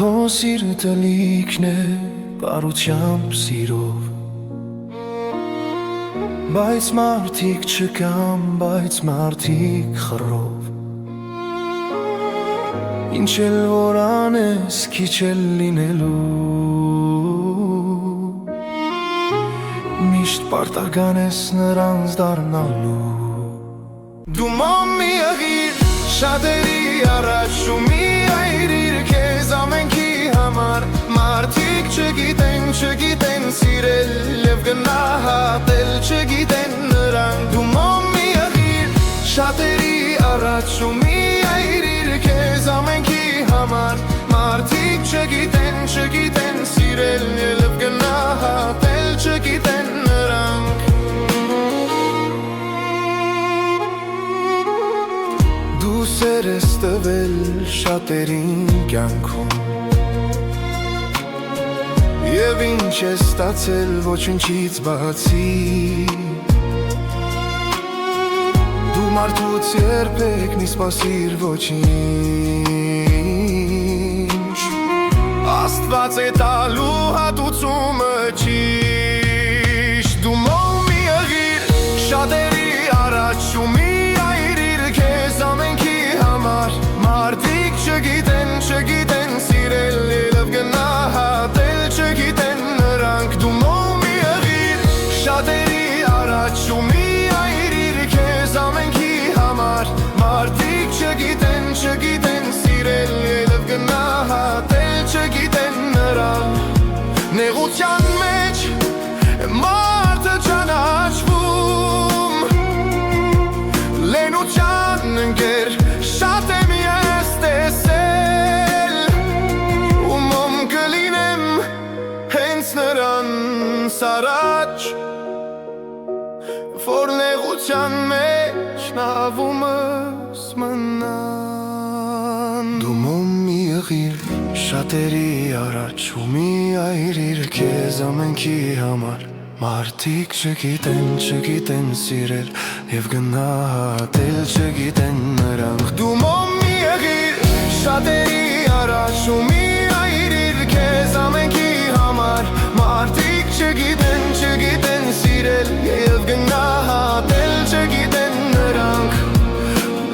Քո սիրտը լիքն է բարությամբ սիրով Բայց մարդիկ չկան, բայց մարդիկ խռով Ինչ էլ որ անես, քիչ էլ լինելու Միշտ պարտական ես նրանց դառնալու Դու մոմ մի եղիր, շատերի առաջ ու մի այրիր քեզ ամենքի համար Մարդիկ չգիտեն սիրել և գնահատել չգիտեն նրանք Դու մոմ մի եղիր, շատերի առաջ ու մի այրիր քեզ ամենքի համար Մարդիկ չգիտեն սիրել և գնահատել չգիտեն նրանք Դու սեր ես տվել շատերին կյանքում Եվ ինչ ես ստացել ոչնչից բացի Դու մարդուց երբեք մի սպասիր ոչինչ Աստված է տալու հատուցումը ճիշտ Դու մոմ մի եղիր, շատերի առաջ ու մի այրիր քեզ ամենքի համար Մարդիկ չգիտեն սիրել և գնահատել չգիտեն նրանք Դու մոմ մի եղիր, շատերի առաջ ու մի այրիր քեզ ամենքի համար Մարդիկ չգիտեն սիրել և գնահատել չգիտեն նրանք Նեղության մեջ մարդը ճանաչվում Լենության ընկեր շատ եմ ես տեսել Ու մոմ կլինեմ հենց նրանց առաջ Որ նեղության մեջ նավումս մնան Դու մոմ մի եղիր շատերի առաջ ու մի այրիր քեզ ամենքի համար Մարդիկ չգիտեն սիրել և գնահատել չգիտեն նրանք Դու մոմ մի եղիր շատերի առաջ ու մի այրիր քեզ ամենքի համար Մարդիկ չգիտեն սիրել և գնահատել չգիտեն նրանք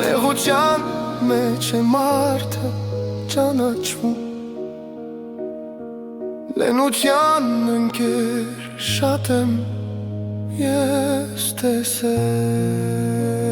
Նեղության մեջ է մարդը ճանաչվում Լենության ընկեր շատ եմ ես տեսել